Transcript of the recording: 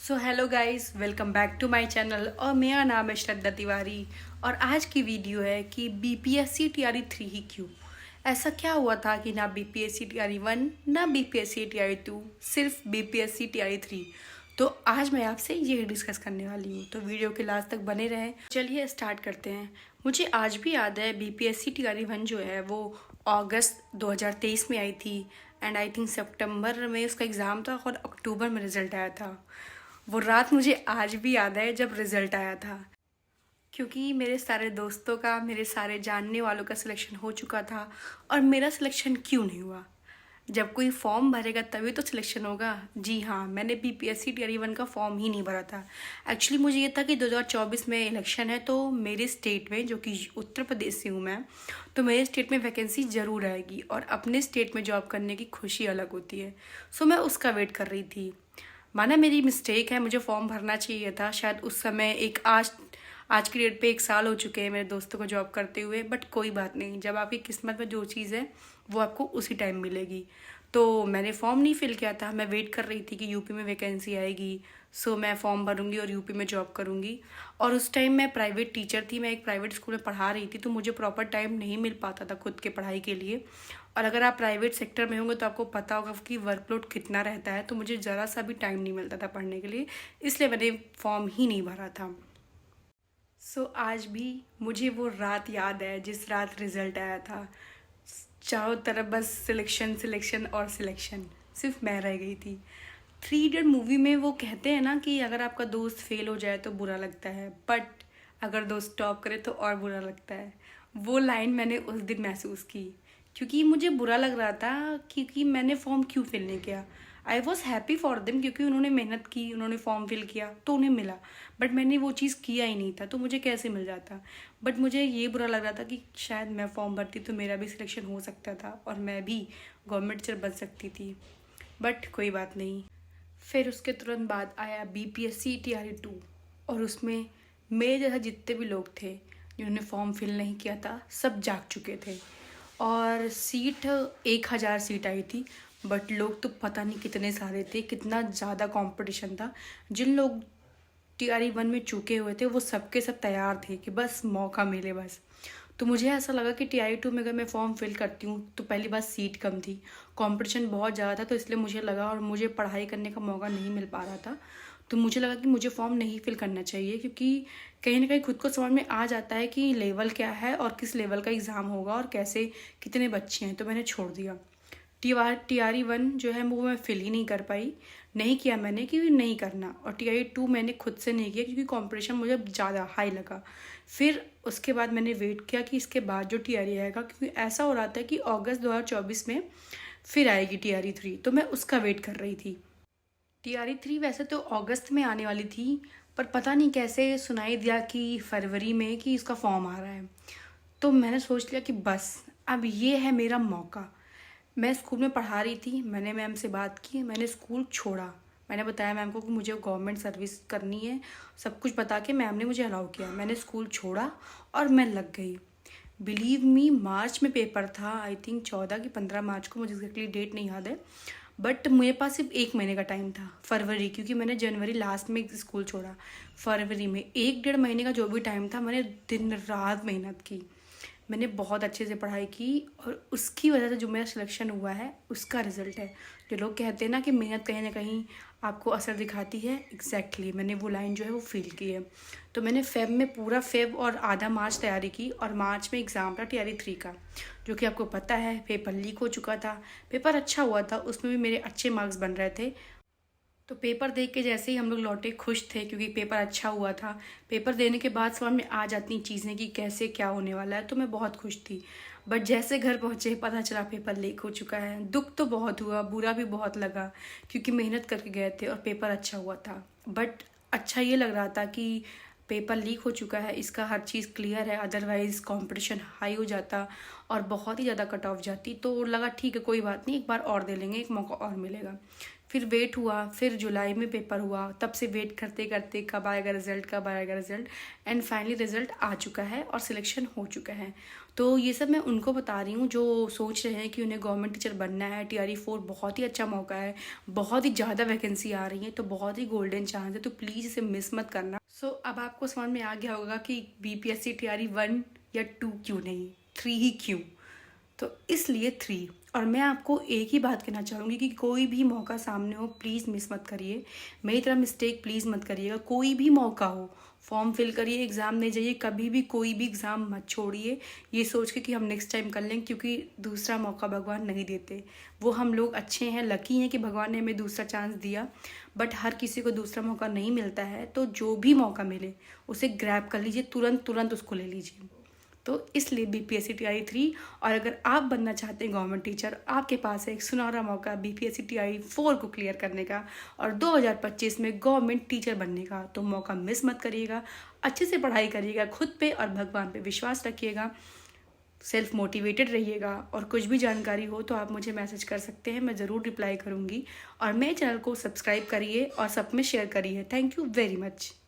So hello guys, welcome back to my channel. और मेरा नाम है श्रद्धा तिवारी। और आज की वीडियो है कि बीपीएससी टीआरई 3 ही क्यों। ऐसा क्या हुआ था कि ना बीपीएससी टीआरई 1 ना बीपीएससी टीआरई 2, सिर्फ बीपीएससी टीआरई 3। तो आज मैं आपसे ये डिस्कस करने वाली हूँ, तो वीडियो के लास्ट तक बने रहें। चलिए स्टार्ट करते हैं। मुझे आज भी याद है बीपीएससी टीआरई 1 जो है वो अगस्त 2023 में आई थी। एंड आई थिंक सितंबर में उसका एग्ज़ाम था और अक्टूबर में रिजल्ट आया था। वो रात मुझे आज भी याद है जब रिज़ल्ट आया था, क्योंकि मेरे सारे दोस्तों का, मेरे सारे जानने वालों का सिलेक्शन हो चुका था और मेरा सिलेक्शन क्यों नहीं हुआ। जब कोई फॉर्म भरेगा तभी तो सिलेक्शन होगा। जी हाँ, मैंने बीपीएससी टीआरई 1 का फॉर्म ही नहीं भरा था। एक्चुअली मुझे ये था कि 2024 में इलेक्शन है तो मेरे स्टेट में, जो कि उत्तर प्रदेश से हूँ मैं, तो मेरे स्टेट में वैकेंसी ज़रूर आएगी और अपने स्टेट में जॉब करने की खुशी अलग होती है। सो मैं उसका वेट कर रही थी। माना मेरी मिस्टेक है, मुझे फॉर्म भरना चाहिए था शायद उस समय। आज की डेट पे 1 साल हो चुके हैं मेरे दोस्तों को जॉब करते हुए, बट कोई बात नहीं, जब आपकी किस्मत में जो चीज़ है वो आपको उसी टाइम मिलेगी। तो मैंने फॉर्म नहीं फिल किया था, मैं वेट कर रही थी कि यूपी में वैकेंसी आएगी, सो मैं फॉर्म भरूंगी और यूपी में जॉब करूंगी। और उस टाइम मैं प्राइवेट टीचर थी, मैं एक प्राइवेट स्कूल में पढ़ा रही थी, तो मुझे प्रॉपर टाइम नहीं मिल पाता था खुद के पढ़ाई के लिए। और अगर आप प्राइवेट सेक्टर में होंगे तो आपको पता होगा कि वर्कलोड कितना रहता है, तो मुझे ज़रा सा भी टाइम नहीं मिलता था पढ़ने के लिए, इसलिए मैंने फॉर्म ही नहीं भरा था। सो आज भी मुझे वो रात याद है जिस रात रिज़ल्ट आया था। चारों तरफ बस सिलेक्शन सिलेक्शन और सिलेक्शन, सिर्फ मैं रह गई थी। थ्री इडियट मूवी में वो कहते हैं ना कि अगर आपका दोस्त फेल हो जाए तो बुरा लगता है, बट अगर दोस्त टॉप करे तो और बुरा लगता है। वो लाइन मैंने उस दिन महसूस की, क्योंकि मुझे बुरा लग रहा था क्योंकि मैंने फॉर्म क्यों फिल नहीं किया। I was happy for them, क्योंकि उन्होंने मेहनत की, उन्होंने फॉर्म फिल किया तो उन्हें मिला, बट मैंने वो चीज़ किया ही नहीं था तो मुझे कैसे मिल जाता। बट मुझे ये बुरा लग रहा था कि शायद मैं फॉर्म भरती तो मेरा भी सिलेक्शन हो सकता था और मैं भी गवर्नमेंट टीचर बन सकती थी, बट कोई बात नहीं। फिर उसके तुरंत बाद आया बीपीएससी टीआरई 2, और उसमें मेरे जैसा जितने भी लोग थे जिन्होंने फॉर्म फिल नहीं किया था सब जाग चुके थे। और सीट 1000 सीट आई थी, बट लोग तो पता नहीं कितने सारे थे, कितना ज़्यादा कंपटीशन था। जिन लोग टीआरई 1 में चुके हुए थे वो सबके सब तैयार थे कि बस मौका मिले बस। तो मुझे ऐसा लगा कि टीआरई 2 में अगर मैं फॉर्म फिल करती हूँ तो पहली बात सीट कम थी, कंपटीशन बहुत ज़्यादा था, तो इसलिए मुझे लगा, और मुझे पढ़ाई करने का मौका नहीं मिल पा रहा था, तो मुझे लगा कि मुझे फॉर्म नहीं फिल करना चाहिए, क्योंकि कहीं ना कहीं खुद को समझ में आ जाता है कि लेवल क्या है और किस लेवल का एग्ज़ाम होगा और कैसे कितने बच्चे हैं, तो मैंने छोड़ दिया। टीआरई 1 जो है वो मैं फिल ही नहीं कर पाई, नहीं किया मैंने क्योंकि नहीं करना। और टीआरई 2 मैंने खुद से नहीं किया क्योंकि कंपटीशन मुझे ज़्यादा हाई लगा। फिर उसके बाद मैंने वेट किया कि इसके बाद जो टीआरई आएगा, क्योंकि ऐसा हो रहा था कि अगस्त 2024 में फिर आएगी टीआरई 3, तो मैं उसका वेट कर रही थी। टीआरई 3 वैसे तो अगस्त में आने वाली थी, पर पता नहीं कैसे सुनाई दिया कि फरवरी में कि इसका फॉर्म आ रहा है। तो मैंने सोच लिया कि बस अब ये है मेरा मौका। मैं स्कूल में पढ़ा रही थी, मैंने मैम से बात की, मैंने स्कूल छोड़ा। मैंने बताया मैम को कि मुझे गवर्नमेंट सर्विस करनी है, सब कुछ बता के मैम ने मुझे अलाउ किया। मैंने स्कूल छोड़ा और मैं लग गई। बिलीव मी, मार्च में पेपर था, आई थिंक 14 कि 15 मार्च को, मुझे एग्जैक्टली डेट नहीं याद है, बट मेरे पास सिर्फ 1 महीने का टाइम था। फरवरी, क्योंकि मैंने जनवरी लास्ट में स्कूल छोड़ा, फरवरी में 1 डेढ़ महीने का जो भी टाइम था, मैंने दिन रात मेहनत की, मैंने बहुत अच्छे से पढ़ाई की, और उसकी वजह से जो मेरा सिलेक्शन हुआ है उसका रिजल्ट है। जो लोग कहते हैं ना कि मेहनत कहीं ना कहीं आपको असर दिखाती है, एग्जैक्टली मैंने वो लाइन जो है वो फील की है। तो मैंने फेब में पूरा फेब और आधा मार्च तैयारी की, और मार्च में एग्ज़ाम था टीआरई 3 का, जो कि आपको पता है पेपर लीक हो चुका था। पेपर अच्छा हुआ था, उसमें भी मेरे अच्छे मार्क्स बन रहे थे। तो पेपर देख के जैसे ही हम लोग लौटे खुश थे, क्योंकि पेपर अच्छा हुआ था। पेपर देने के बाद समझ में आ जाती चीज़ें कि कैसे क्या होने वाला है, तो मैं बहुत खुश थी। बट जैसे घर पहुँचे पता चला पेपर लीक हो चुका है। दुख तो बहुत हुआ, बुरा भी बहुत लगा, क्योंकि मेहनत करके गए थे और पेपर अच्छा हुआ था। बट अच्छा ये लग रहा था कि पेपर लीक हो चुका है, इसका हर चीज़ क्लियर है, अदरवाइज़ कंपटीशन हाई हो जाता और बहुत ही ज़्यादा कट ऑफ जाती। तो लगा ठीक है कोई बात नहीं, एक बार और दे लेंगे, एक मौका और मिलेगा। फिर वेट हुआ, फिर जुलाई में पेपर हुआ, तब से वेट करते करते कब आएगा रिजल्ट, कब आएगा रिजल्ट, एंड फाइनली रिजल्ट आ चुका है और सिलेक्शन हो चुका है। तो ये सब मैं उनको बता रही हूँ जो सोच रहे हैं कि उन्हें गवर्नमेंट टीचर बनना है। TRE 4 बहुत ही अच्छा मौका है, बहुत ही ज़्यादा वैकेंसी आ रही है, तो बहुत ही गोल्डन चांस है, तो प्लीज़ इसे मिस मत करना। अब आपको समझ में आ गया होगा कि BPSC TRE 1 या 2 क्यों नहीं, 3 ही क्यों। तो इसलिए 3। और मैं आपको एक ही बात कहना चाहूँगी कि कोई भी मौका सामने हो प्लीज़ मिस मत करिए, मेरी तरह मिस्टेक प्लीज़ मत करिएगा। कोई भी मौका हो, फॉर्म फिल करिए, एग्ज़ाम दे जाइए, कभी भी कोई भी एग्ज़ाम मत छोड़िए ये सोच के कि हम नेक्स्ट टाइम कर लेंगे, क्योंकि दूसरा मौका भगवान नहीं देते। वो हम लोग अच्छे हैं, लकी हैं कि भगवान ने हमें दूसरा चांस दिया, बट हर किसी को दूसरा मौका नहीं मिलता है। तो जो भी मौका मिले उसे ग्रैब कर लीजिए, तुरंत तुरंत उसको ले लीजिए। तो इसलिए BPSC TRE 3। और अगर आप बनना चाहते हैं गवर्नमेंट टीचर, आपके पास है एक सुनहरा मौका BPSC TRE 4 को क्लियर करने का और 2025 में गवर्नमेंट टीचर बनने का, तो मौका मिस मत करिएगा। अच्छे से पढ़ाई करिएगा, खुद पे और भगवान पे विश्वास रखिएगा, सेल्फ मोटिवेटेड रहिएगा। और कुछ भी जानकारी हो तो आप मुझे मैसेज कर सकते हैं, मैं ज़रूर रिप्लाई करूँगी। और मेरे चैनल को सब्सक्राइब करिए और सब में शेयर करिए। Thank you very much.